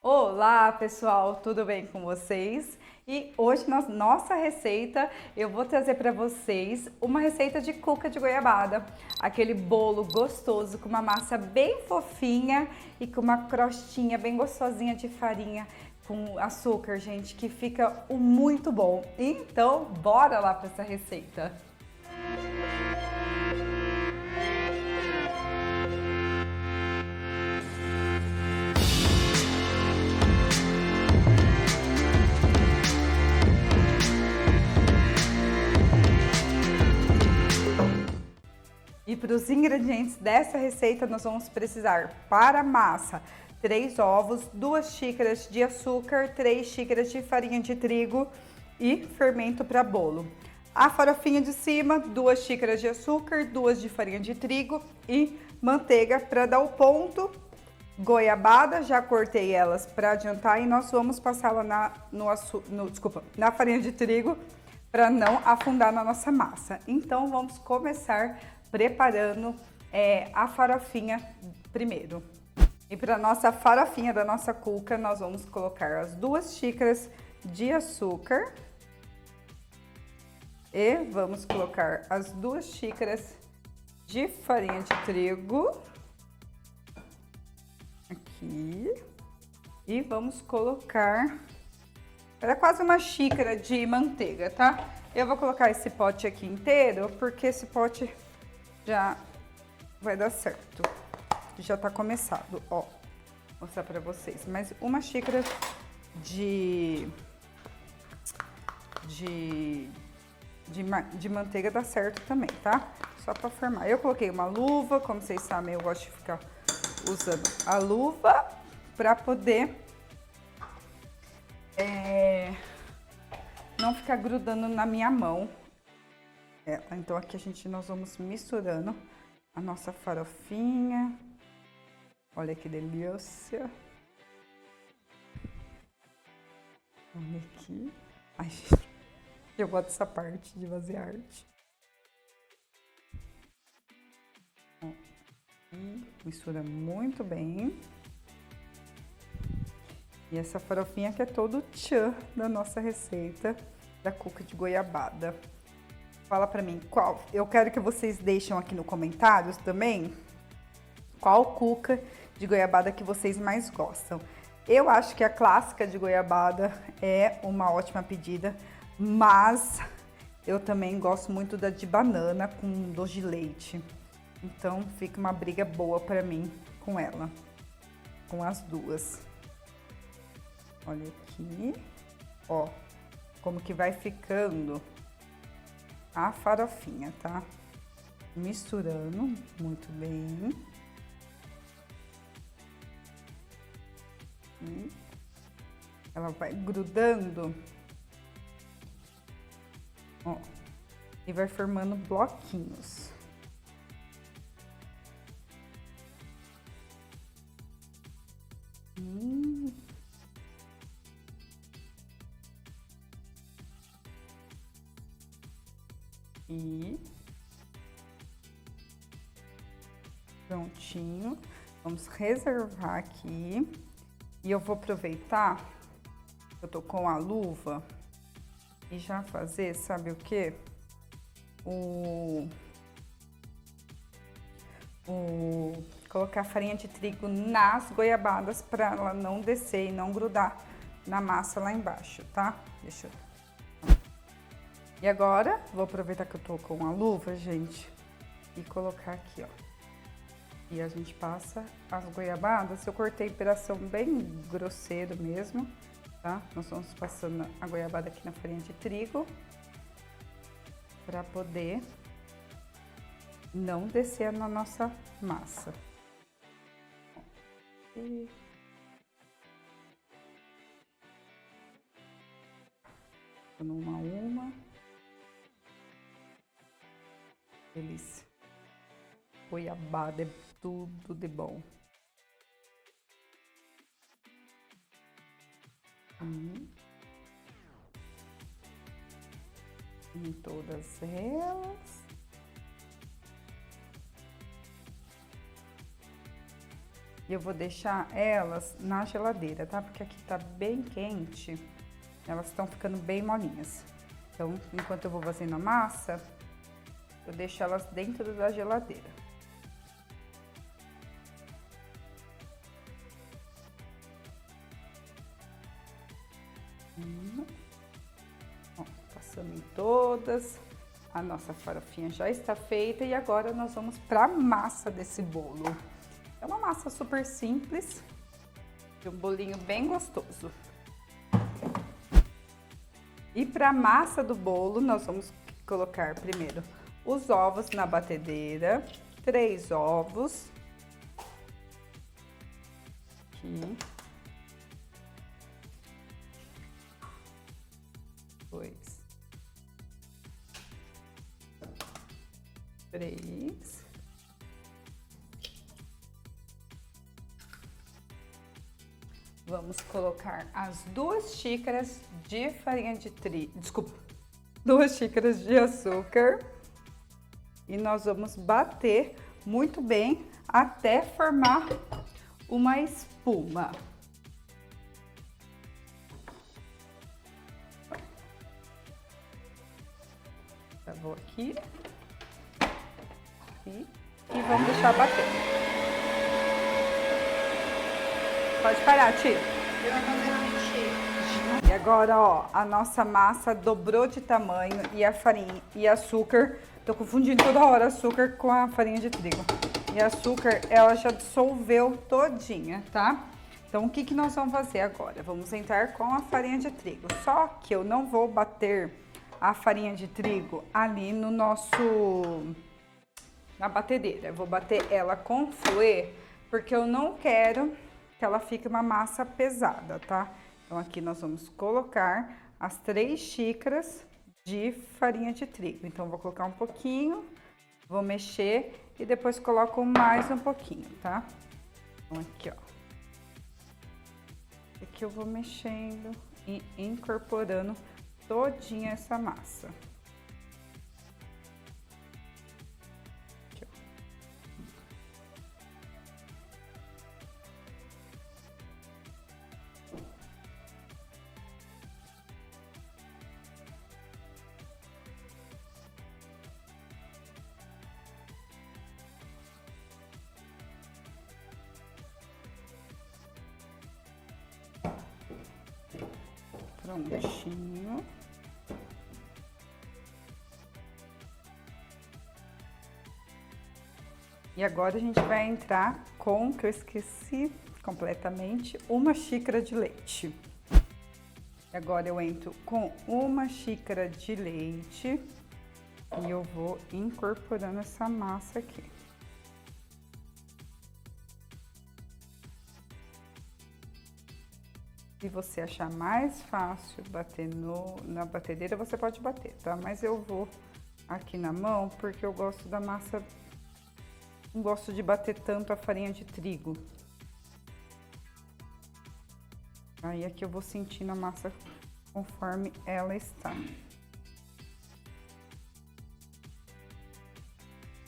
Olá pessoal, tudo bem com vocês? E hoje na nossa receita eu vou trazer para vocês uma receita de cuca de goiabada, aquele bolo gostoso com uma massa bem fofinha e com uma crostinha bem gostosinha de farinha com açúcar, gente, que fica muito bom. Então, bora lá para essa receita. E para os ingredientes dessa receita, nós vamos precisar para a massa 3 ovos, 2 xícaras de açúcar, 3 xícaras de farinha de trigo e fermento para bolo. A farofinha de cima, 2 xícaras de açúcar, 2 de farinha de trigo e manteiga para dar o ponto. Goiabada, já cortei elas para adiantar e nós vamos passá-la na farinha de trigo para não afundar na nossa massa. Então vamos começar preparando a farofinha primeiro. E para nossa farofinha da nossa cuca, nós vamos colocar as 2 xícaras de açúcar e vamos colocar as 2 xícaras de farinha de trigo aqui e vamos colocar quase uma xícara de manteiga, tá? Eu vou colocar esse pote aqui inteiro porque esse pote já vai dar certo, já tá começado, ó, vou mostrar pra vocês, mas uma xícara de manteiga dá certo também, tá? Só pra formar. Eu coloquei uma luva, como vocês sabem, eu gosto de ficar usando a luva pra poder não ficar grudando na minha mão. Então aqui nós vamos misturando a nossa farofinha. Olha que delícia. Olha aqui. Ai, gente, eu gosto dessa parte de fazer arte. E mistura muito bem. E essa farofinha que é todo o tchan da nossa receita da cuca de goiabada. Fala pra mim qual. Eu quero que vocês deixem aqui nos comentários também qual cuca de goiabada que vocês mais gostam. Eu acho que a clássica de goiabada é uma ótima pedida, mas eu também gosto muito da de banana com doce de leite. Então fica uma briga boa pra mim com ela, com as duas. Olha aqui, ó, como que vai ficando a farofinha, tá? Misturando muito bem. E ela vai grudando, ó, e vai formando bloquinhos. E prontinho, vamos reservar aqui. E eu vou aproveitar que eu tô com a luva e já fazer, sabe o que? Colocar farinha de trigo nas goiabadas para ela não descer e não grudar na massa lá embaixo, tá? Deixa eu... E agora, vou aproveitar que eu tô com a luva, gente, e colocar aqui, ó. E a gente passa as goiabadas. Eu cortei em pedação bem grosseiro mesmo, tá? Nós vamos passando a goiabada aqui na farinha de trigo para poder não descer na nossa massa. E... uma a uma. Delícia. Goiabada é tudo de bom. Em todas elas. E eu vou deixar elas na geladeira, tá? Porque aqui tá bem quente, elas estão ficando bem molinhas. Então, enquanto eu vou fazendo a massa, eu deixo elas dentro da geladeira. Ó, passando em todas. A nossa farofinha já está feita e agora nós vamos para a massa desse bolo. É uma massa super simples, e um bolinho bem gostoso. E para a massa do bolo, nós vamos colocar primeiro os ovos na batedeira, 3 ovos. Aqui. 2, 3. Vamos colocar as 2 xícaras de farinha de trigo, desculpa, 2 xícaras de açúcar. E nós vamos bater muito bem até formar uma espuma. Já vou aqui. E vamos deixar bater. Pode parar, Ti. E agora, ó, a nossa massa dobrou de tamanho e a farinha e açúcar, tô confundindo toda hora açúcar com a farinha de trigo. E a açúcar, ela já dissolveu todinha, tá? Então, o que que nós vamos fazer agora? Vamos entrar com a farinha de trigo. Só que eu não vou bater a farinha de trigo ali no na batedeira. Eu vou bater ela com fouet, porque eu não quero que ela fique uma massa pesada, tá? Então, aqui nós vamos colocar as 3 xícaras de farinha de trigo. Então, vou colocar um pouquinho, vou mexer e depois coloco mais um pouquinho, tá? Então, aqui, ó. Aqui eu vou mexendo e incorporando todinha essa massa. Aqui, ó. Prontinho. E agora a gente vai entrar com, que eu esqueci completamente, 1 xícara de leite. E agora eu entro com 1 xícara de leite e eu vou incorporando essa massa aqui. Se você achar mais fácil bater na batedeira, você pode bater, tá? Mas eu vou aqui na mão porque eu gosto da massa, não gosto de bater tanto a farinha de trigo. Aí aqui eu vou sentindo a massa conforme ela está.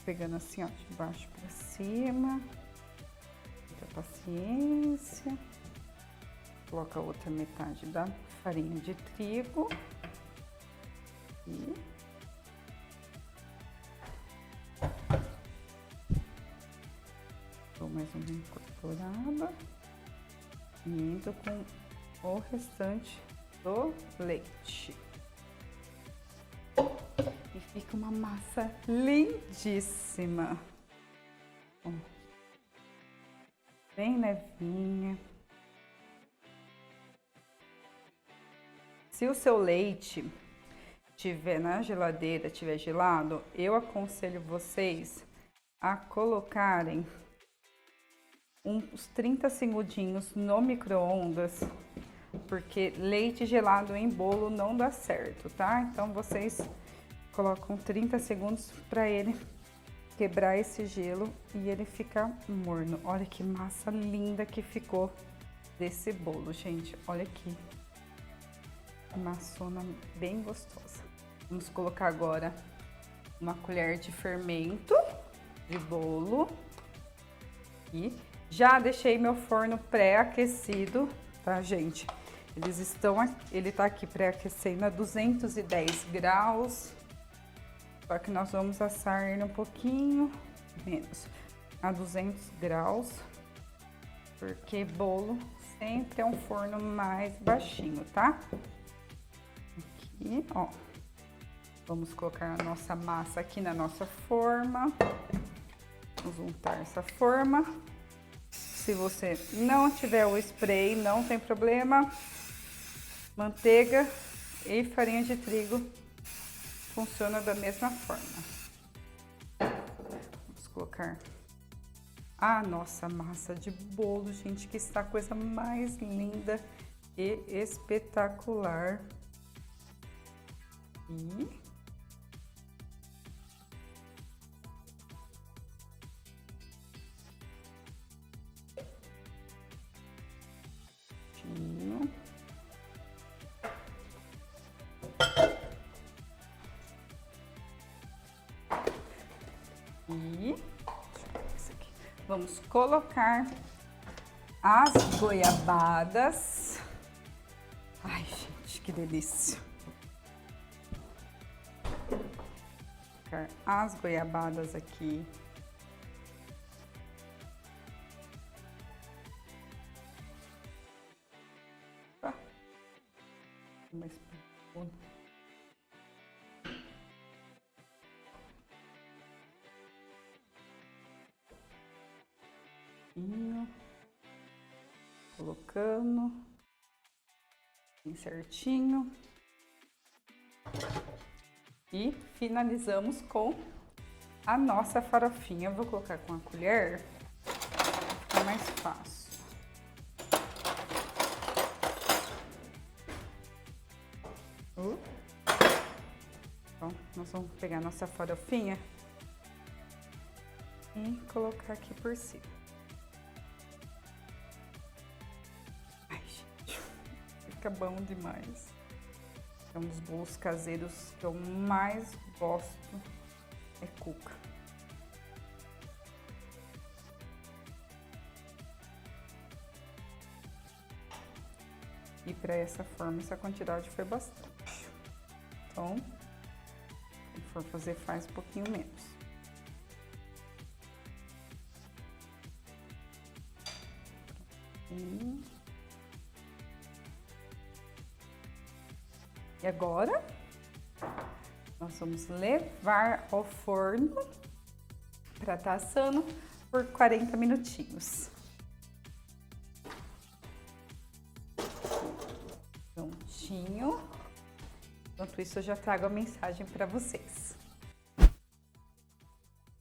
Pegando assim, ó, de baixo pra cima. Muita paciência. Coloca a outra metade da farinha de trigo. E dou mais uma incorporada. E entro com o restante do leite. E fica uma massa lindíssima. Ó, bem levinha. Se o seu leite tiver na geladeira, tiver gelado, eu aconselho vocês a colocarem uns 30 segundinhos no micro-ondas, porque leite gelado em bolo não dá certo, tá? Então, vocês colocam 30 segundos para ele quebrar esse gelo e ele ficar morno. Olha que massa linda que ficou desse bolo, gente. Olha aqui. Maçona bem gostosa. Vamos colocar agora uma colher de fermento de bolo e Já deixei meu forno pré-aquecido, tá, gente? Ele tá aqui pré-aquecendo a 210 graus. Só que nós vamos assar ele um pouquinho menos, a 200 graus, porque bolo sempre é um forno mais baixinho, tá? Aqui, ó. Vamos colocar a nossa massa aqui na nossa forma. Vamos untar essa forma. Se você não tiver o spray, não tem problema. Manteiga e farinha de trigo funciona da mesma forma. Vamos colocar a nossa massa de bolo, gente, que está a coisa mais linda e espetacular. E vamos colocar as goiabadas. Ai, gente, que delícia! Vou colocar as goiabadas aqui. Colocando bem certinho e finalizamos com a nossa farofinha. Eu vou colocar com a colher para ficar mais fácil. Então, nós vamos pegar a nossa farofinha e colocar aqui por cima. Fica bom demais. É um dos bolos caseiros que eu mais gosto, é cuca. E para essa forma, essa quantidade foi bastante. Então, se for fazer, faz um pouquinho menos. E agora, nós vamos levar ao forno para estar assando por 40 minutinhos. Prontinho. Enquanto isso, eu já trago a mensagem para vocês.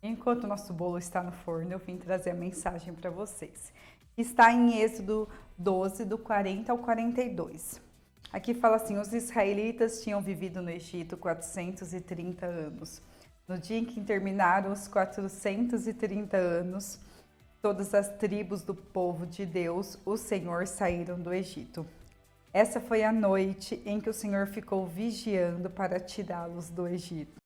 Enquanto o nosso bolo está no forno, eu vim trazer a mensagem para vocês. Está em Êxodo 12, do 40 ao 42. Aqui fala assim: os israelitas tinham vivido no Egito 430 anos. No dia em que terminaram os 430 anos, todas as tribos do povo de Deus, o Senhor, saíram do Egito. Essa foi a noite em que o Senhor ficou vigiando para tirá-los do Egito.